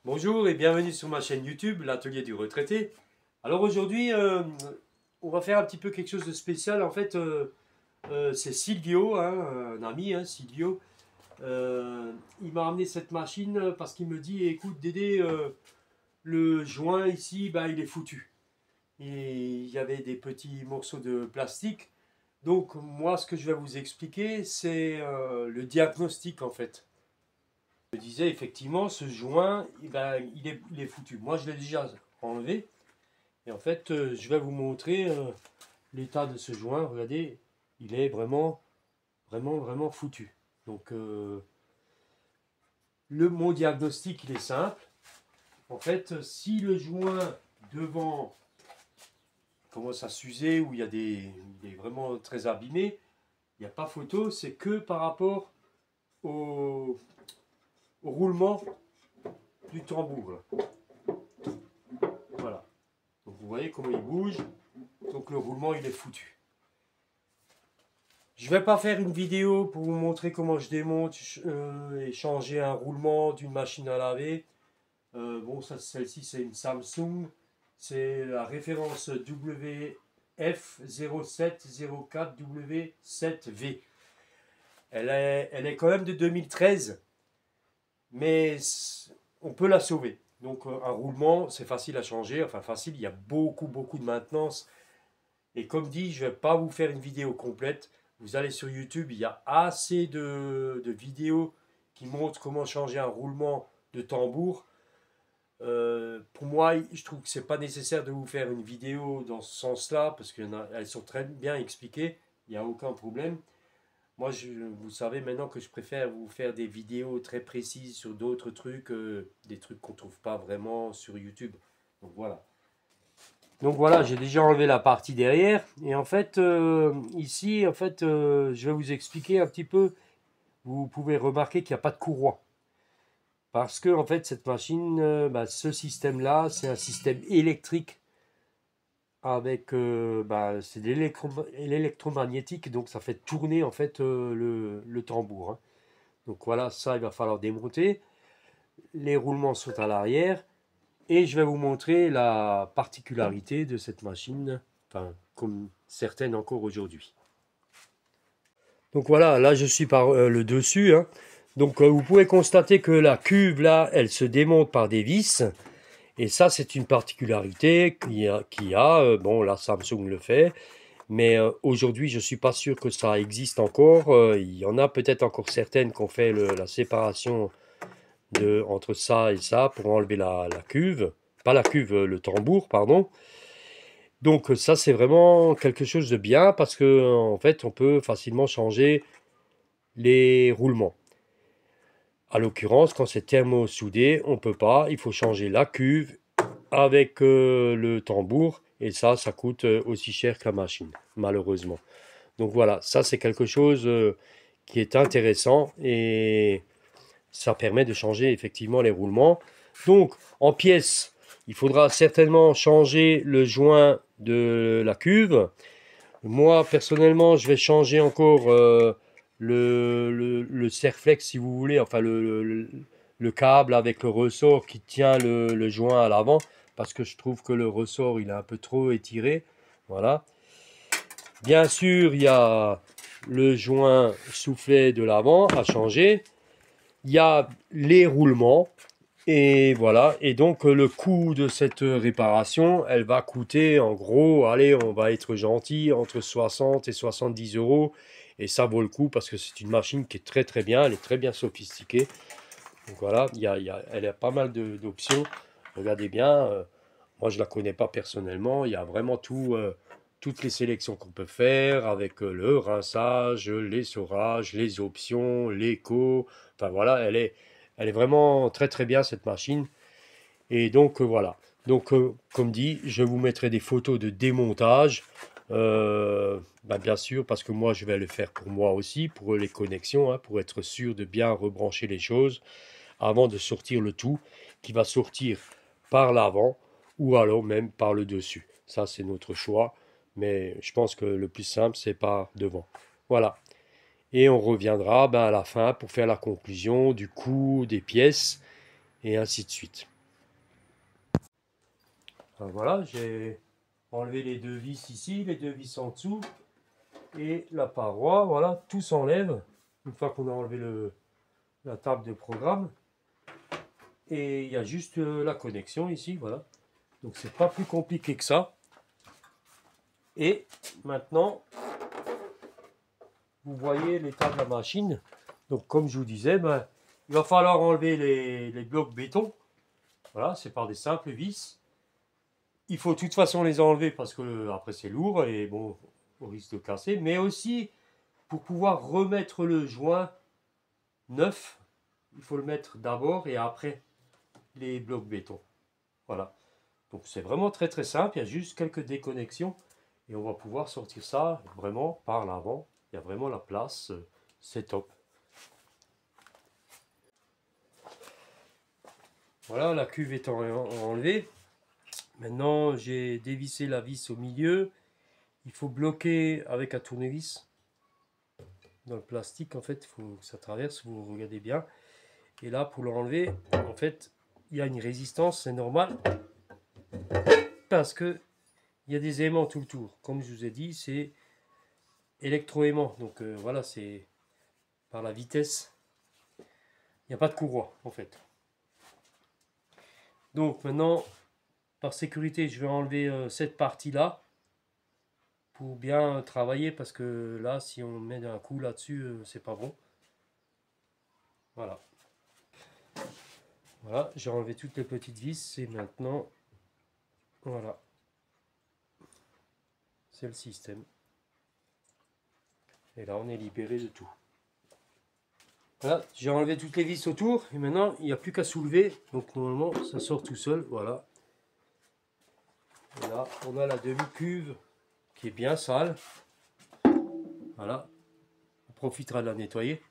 Bonjour et bienvenue sur ma chaîne YouTube, l'atelier du retraité. Alors aujourd'hui, on va faire un petit peu quelque chose de spécial. En fait, c'est Silvio, hein, un ami, hein, Silvio. Il m'a amené cette machine parce qu'il me dit, écoute Dédé, le joint ici, bah, il est foutu. Et il y avait des petits morceaux de plastique. Donc moi, ce que je vais vous expliquer, c'est le diagnostic en fait. Je disais effectivement, ce joint, eh ben, il est foutu. Moi, je l'ai déjà enlevé. Et en fait, je vais vous montrer l'état de ce joint. Regardez, il est vraiment, vraiment, vraiment foutu. Donc, mon diagnostic, il est simple. En fait, si le joint devant commence à s'user ou il est vraiment très abîmé, il n'y a pas photo. C'est que par rapport au, au roulement du tambour, là. Voilà. Donc vous voyez comment il bouge. Donc le roulement il est foutu. Je ne vais pas faire une vidéo pour vous montrer comment je démonte et changer un roulement d'une machine à laver. Bon, celle-ci c'est une Samsung. C'est la référence WF0704W7V. Elle est quand même de 2013, mais on peut la sauver. Donc un roulement, c'est facile à changer. Enfin facile, il y a beaucoup, beaucoup de maintenance. Et comme dit, je ne vais pas vous faire une vidéo complète. Vous allez sur YouTube, il y a assez de vidéos qui montrent comment changer un roulement de tambour. Pour moi, je trouve que ce n'est pas nécessaire de vous faire une vidéo dans ce sens-là, parce qu'elles sont très bien expliquées, il n'y a aucun problème. Moi, vous savez maintenant que je préfère vous faire des vidéos très précises sur d'autres trucs, des trucs qu'on ne trouve pas vraiment sur YouTube. Donc voilà. Donc voilà, j'ai déjà enlevé la partie derrière. Et en fait, ici, en fait, je vais vous expliquer un petit peu. Vous pouvez remarquer qu'il n'y a pas de courroie. Parce que, en fait, cette machine, bah, ce système-là, c'est un système électrique avec, bah, c'est de l'électromagnétique. Donc, ça fait tourner, en fait, le tambour, hein. Donc voilà, ça, il va falloir démonter. Les roulements sont à l'arrière. Et je vais vous montrer la particularité de cette machine, enfin, comme certaines encore aujourd'hui. Donc voilà, là je suis par le dessus, hein. Donc vous pouvez constater que la cuve là, elle se démonte par des vis. Et ça, c'est une particularité bon, la Samsung le fait. Mais aujourd'hui, je ne suis pas sûr que ça existe encore. Il y en a peut-être encore certaines qui ont fait la séparation entre ça et ça pour enlever la cuve. Pas la cuve, le tambour, pardon. Donc ça, c'est vraiment quelque chose de bien parce que en fait, on peut facilement changer les roulements. À l'occurrence, quand c'est thermosoudé, on peut pas. Il faut changer la cuve avec le tambour et ça coûte aussi cher que la machine, malheureusement. Donc voilà, ça c'est quelque chose qui est intéressant et ça permet de changer effectivement les roulements. Donc en pièces, il faudra certainement changer le joint de la cuve. Moi personnellement, je vais changer encore le serflex si vous voulez, enfin le câble avec le ressort qui tient le joint à l'avant, parce que je trouve que le ressort il est un peu trop étiré. Voilà. Bien sûr, il y a le joint soufflet de l'avant à changer. Il y a les roulements. Et voilà. Et donc, le coût de cette réparation, elle va coûter en gros, allez, on va être gentil, entre 60 et 70 euros. Et ça vaut le coup parce que c'est une machine qui est très très bien. Elle est très bien sophistiquée. Donc voilà, elle a pas mal d'options. Regardez bien. Moi, je ne la connais pas personnellement. Il y a vraiment toutes les sélections qu'on peut faire avec le rinçage, l'essorage, les options, l'écho. Enfin voilà, elle est vraiment très très bien cette machine. Et donc voilà. Donc comme dit, je vous mettrai des photos de démontage. Bah, bien sûr, parce que moi je vais le faire pour moi aussi, pour les connexions, hein, pour être sûr de bien rebrancher les choses avant de sortir le tout, qui va sortir par l'avant ou alors même par le dessus. Ça, c'est notre choix. Mais je pense que le plus simple, c'est par devant. Voilà. Et on reviendra ben, à la fin pour faire la conclusion du coût des pièces et ainsi de suite. Ben voilà, j'ai enlevé les deux vis ici, les deux vis en dessous et la paroi. Voilà, tout s'enlève une fois qu'on a enlevé la table de programme. Et il y a juste la connexion ici, voilà. Donc c'est pas plus compliqué que ça. Et maintenant, vous voyez l'état de la machine. Donc comme je vous disais, ben, il va falloir enlever les blocs béton. Voilà, c'est par des simples vis. Il faut de toute façon les enlever parce que après c'est lourd et bon, on risque de casser. Mais aussi, pour pouvoir remettre le joint neuf, il faut le mettre d'abord et après les blocs béton. Voilà. Donc c'est vraiment très très simple, il y a juste quelques déconnexions et on va pouvoir sortir ça vraiment par l'avant. Il y a vraiment la place, c'est top. Voilà, la cuve étant enlevée. Maintenant j'ai dévissé la vis au milieu. Il faut bloquer avec un tournevis dans le plastique, en fait, il faut que ça traverse, vous regardez bien. Et là pour l'enlever, en fait, il y a une résistance, c'est normal, parce que il y a des aimants tout le tour. Comme je vous ai dit, c'est électroaimant. Donc voilà, c'est par la vitesse. Il n'y a pas de courroie en fait. Donc maintenant, par sécurité, je vais enlever cette partie-là pour bien travailler parce que là, si on met un coup là-dessus, c'est pas bon. Voilà. Voilà, j'ai enlevé toutes les petites vis et maintenant, voilà. C'est le système. Et là, on est libéré de tout. Voilà, j'ai enlevé toutes les vis autour et maintenant il n'y a plus qu'à soulever. Donc normalement ça sort tout seul. Voilà. Et là on a la demi-cuve qui est bien sale. Voilà. On profitera de la nettoyer.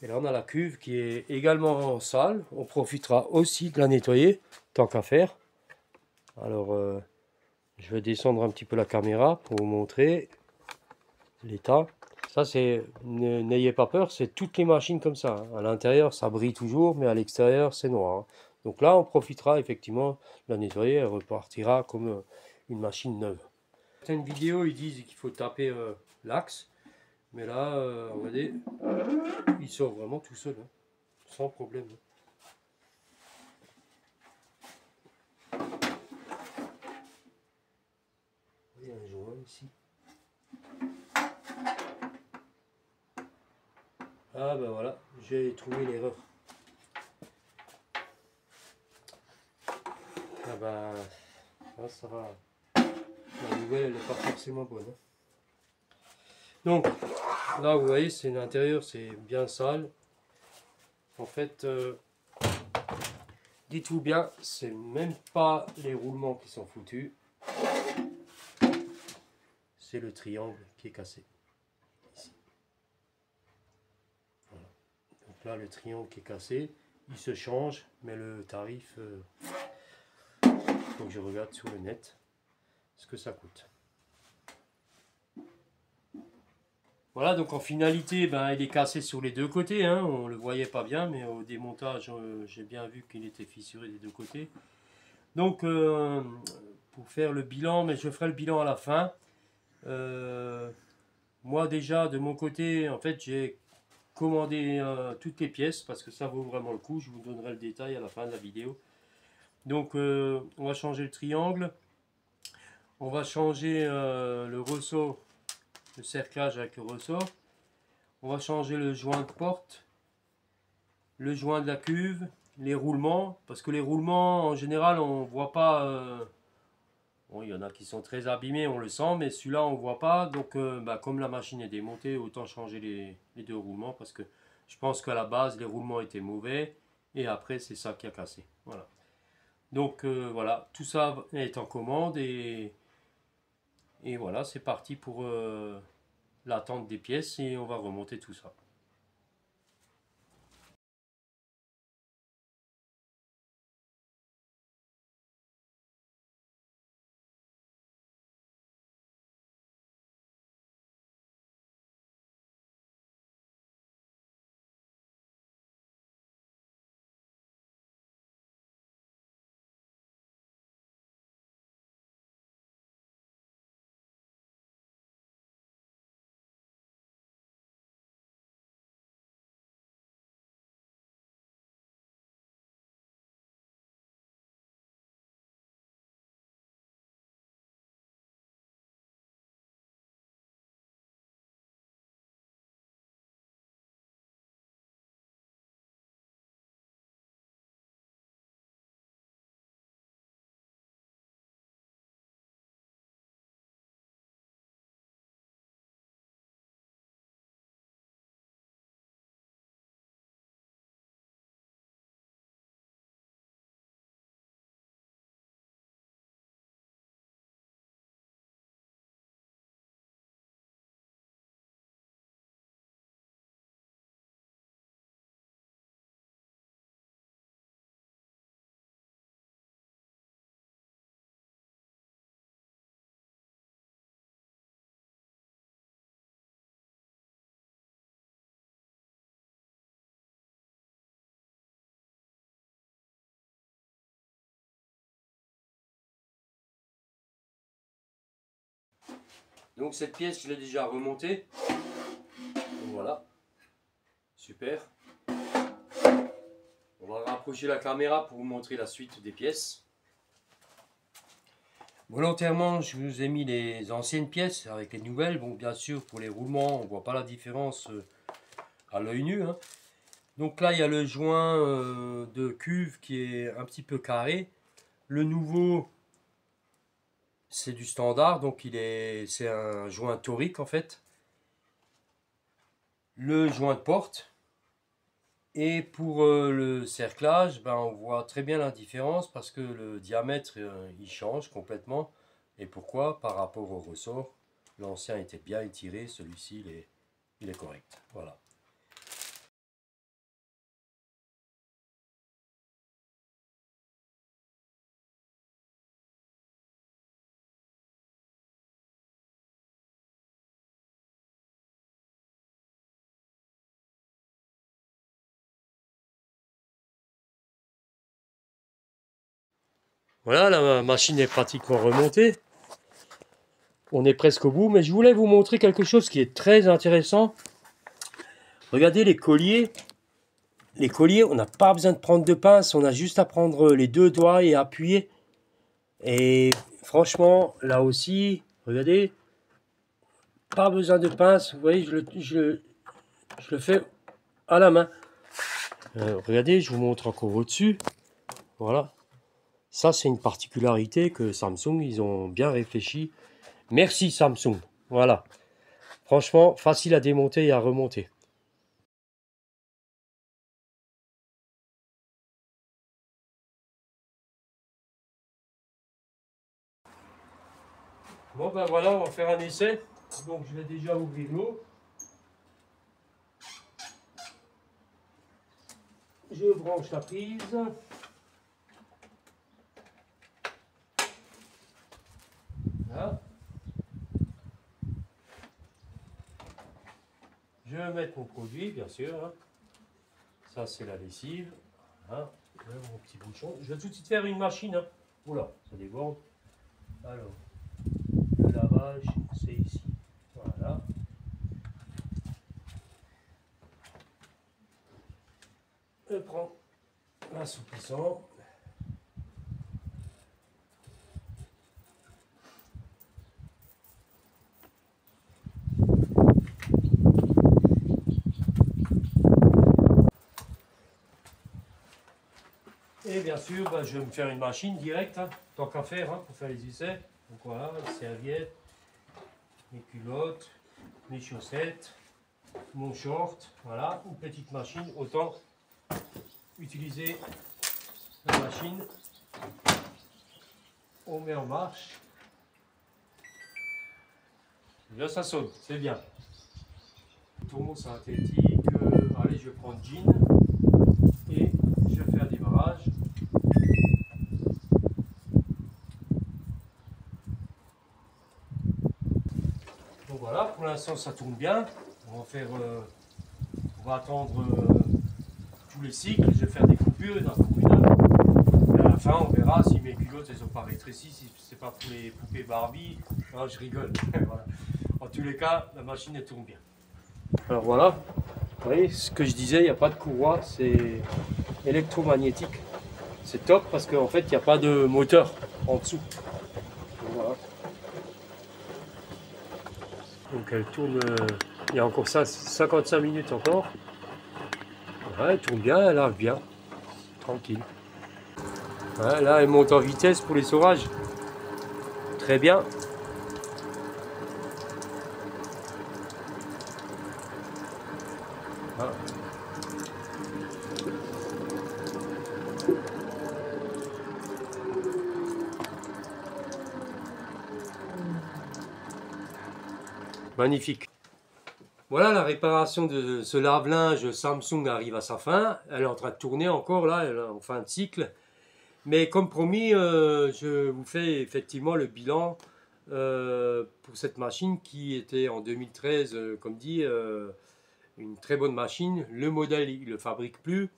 Et là on a la cuve qui est également sale. On profitera aussi de la nettoyer tant qu'à faire. Alors je vais descendre un petit peu la caméra pour vous montrer l'état. Ça c'est, n'ayez pas peur, c'est toutes les machines comme ça. À l'intérieur ça brille toujours, mais à l'extérieur c'est noir. Donc là on profitera effectivement de la nettoyer, elle repartira comme une machine neuve. Certaines vidéos ils disent qu'il faut taper l'axe, mais là regardez, il sort vraiment tout seul, hein, sans problème. Il y a un joint ici. Ah ben voilà, j'ai trouvé l'erreur. Ah ben, là, ça va. La nouvelle, elle n'est pas forcément bonne. Hein. Donc, là, vous voyez, c'est l'intérieur, c'est bien sale. En fait, dites-vous bien, c'est même pas les roulements qui sont foutus. C'est le triangle qui est cassé. Ici. Voilà. Donc là, le triangle qui est cassé, il se change, mais le tarif, faut que je regarde sur le net ce que ça coûte. Voilà, donc en finalité, ben, il est cassé sur les deux côtés, hein. On ne le voyait pas bien, mais au démontage, j'ai bien vu qu'il était fissuré des deux côtés. Donc, pour faire le bilan, mais je ferai le bilan à la fin. Moi déjà, de mon côté, en fait, j'ai commandé toutes les pièces, parce que ça vaut vraiment le coup. Je vous donnerai le détail à la fin de la vidéo. Donc, on va changer le triangle. On va changer le ressort, le cerclage avec le ressort. On va changer le joint de porte, le joint de la cuve, les roulements, parce que les roulements en général on voit pas, bon, il y en a qui sont très abîmés, on le sent, mais celui-là on voit pas, donc bah, comme la machine est démontée, autant changer les deux roulements, parce que je pense qu'à la base les roulements étaient mauvais, et après c'est ça qui a cassé. Voilà. Donc voilà, tout ça est en commande, et voilà, c'est parti pour l'attente des pièces, et on va remonter tout ça. Donc cette pièce, je l'ai déjà remontée. Donc voilà. Super. On va rapprocher la caméra pour vous montrer la suite des pièces. Volontairement, je vous ai mis les anciennes pièces avec les nouvelles. Bon, bien sûr, pour les roulements, on ne voit pas la différence à l'œil nu, hein. Donc là, il y a le joint de cuve qui est un petit peu carré. Le nouveau, c'est du standard, donc c'est un joint torique en fait. Le joint de porte. Et pour le cerclage, ben, on voit très bien la différence parce que le diamètre il change complètement. Et pourquoi? Par rapport au ressort. L'ancien était bien étiré, celui-ci il est correct. Voilà. Voilà, la machine est pratiquement remontée. On est presque au bout, mais je voulais vous montrer quelque chose qui est très intéressant. Regardez les colliers. Les colliers, on n'a pas besoin de prendre de pince, on a juste à prendre les deux doigts et appuyer. Et franchement, là aussi, regardez, pas besoin de pince. Vous voyez, je le fais à la main. Regardez, je vous montre encore au-dessus. Voilà. Ça, c'est une particularité que Samsung, ils ont bien réfléchi. Merci Samsung. Voilà. Franchement, facile à démonter et à remonter. Bon ben voilà, on va faire un essai. Donc je vais déjà ouvrir l'eau. Je branche la prise. Voilà. Je vais mettre mon produit, bien sûr, hein. Ça, c'est la lessive. Voilà. Mon petit bouchon. Je vais tout de suite faire une machine, hein. Oula, ça déborde. Alors, le lavage, c'est ici. Voilà. Je prends l'assouplissant. Et bien sûr, ben, je vais me faire une machine directe, hein, tant qu'à faire, hein, pour faire les essais. Donc voilà, les serviettes, mes culottes, mes chaussettes, mon short. Voilà, une petite machine. Autant utiliser la machine. On met en marche. Là, ça sonne, c'est bien. Tourne synthétique. Allez, je vais prendre jean et je vais faire des barrages. Donc voilà, pour l'instant ça tourne bien. On va attendre tous les cycles. Je vais faire des coupures dans une heure. Et à la fin, on verra si mes culottes elles sont pas rétrécies, si c'est pas pour les poupées Barbie. Non, je rigole. Voilà. En tous les cas, la machine elle tourne bien. Alors voilà, vous voyez ce que je disais, il n'y a pas de courroie, c'est électromagnétique. C'est top parce qu'en fait, il n'y a pas de moteur en dessous. Donc, voilà. Donc elle tourne, il y a encore ça, 55 minutes encore. Ouais, elle tourne bien, elle arrive bien, tranquille. Ouais, là, elle monte en vitesse pour les saurages. Très bien. Ah. Magnifique. Voilà, la réparation de ce lave-linge Samsung arrive à sa fin. Elle est en train de tourner encore là, elle est en fin de cycle. Mais comme promis, je vous fais effectivement le bilan pour cette machine qui était en 2013, comme dit, une très bonne machine. Le modèle, il ne le fabrique plus.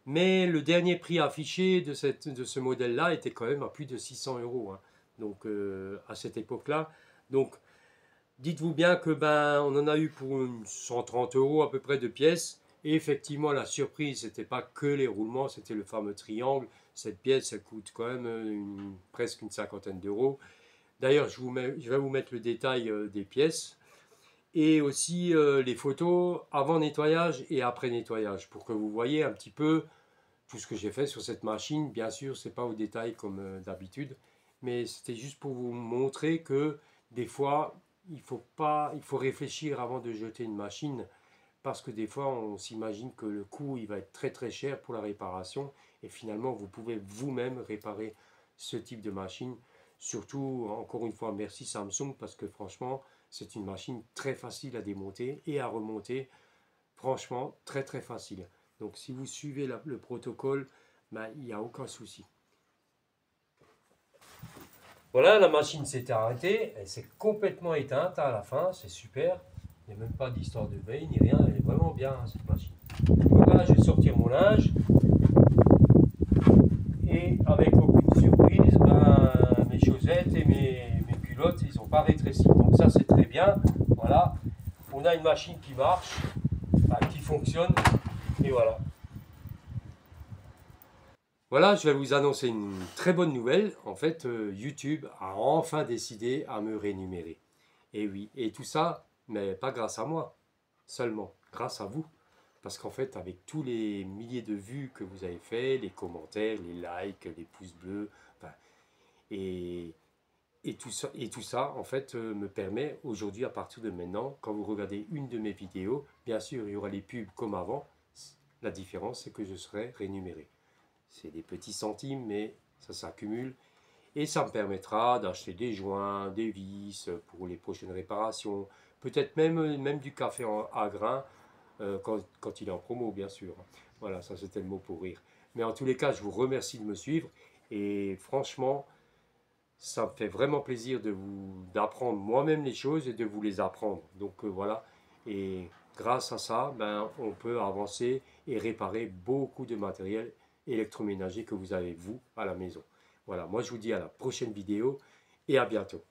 Mais le dernier prix affiché de ce modèle-là était quand même à plus de 600 €, hein. Donc à cette époque-là. Donc Dites-vous bien que on en a eu pour 130 € à peu près de pièces. Et effectivement, la surprise, c'était pas que les roulements, c'était le fameux triangle. Cette pièce, elle coûte quand même presque une cinquantaine d'euros. D'ailleurs, je vais vous mettre le détail des pièces et aussi les photos avant nettoyage et après nettoyage pour que vous voyez un petit peu tout ce que j'ai fait sur cette machine. Bien sûr, c'est pas au détail comme d'habitude, mais c'était juste pour vous montrer que des fois, il faut réfléchir avant de jeter une machine parce que des fois, on s'imagine que le coût il va être très très cher pour la réparation et finalement, vous pouvez vous-même réparer ce type de machine. Surtout, encore une fois, merci Samsung parce que franchement, c'est une machine très facile à démonter et à remonter. Franchement, très très facile. Donc si vous suivez le protocole, il n'y a aucun souci. Voilà, la machine s'est arrêtée, elle s'est complètement éteinte à la fin, c'est super. Il n'y a même pas d'histoire de veille ni rien, elle est vraiment bien cette machine. Voilà, je vais sortir mon linge et avec aucune surprise, mes chaussettes et mes culottes, ils n'ont pas rétréci. Donc ça c'est très bien. Voilà, on a une machine qui marche, qui fonctionne et voilà. Voilà, je vais vous annoncer une très bonne nouvelle. En fait, YouTube a enfin décidé à me rémunérer. Et oui, et tout ça, mais pas grâce à moi seulement, grâce à vous. Parce qu'en fait, avec tous les milliers de vues que vous avez fait, les commentaires, les likes, les pouces bleus, enfin, et, et tout ça, en fait, me permet aujourd'hui, à partir de maintenant, quand vous regardez une de mes vidéos, bien sûr, il y aura les pubs comme avant. La différence, c'est que je serai rémunéré. C'est des petits centimes, mais ça s'accumule. Et ça me permettra d'acheter des joints, des vis pour les prochaines réparations. Peut-être même du café à grains quand il est en promo, bien sûr. Voilà, ça c'était le mot pour rire. Mais en tous les cas, je vous remercie de me suivre. Et franchement, ça me fait vraiment plaisir d'apprendre moi-même les choses et de vous les apprendre. Donc voilà. Et grâce à ça, on peut avancer et réparer beaucoup de matériel électroménager que vous avez vous à la maison. Voilà, moi je vous dis à la prochaine vidéo et à bientôt.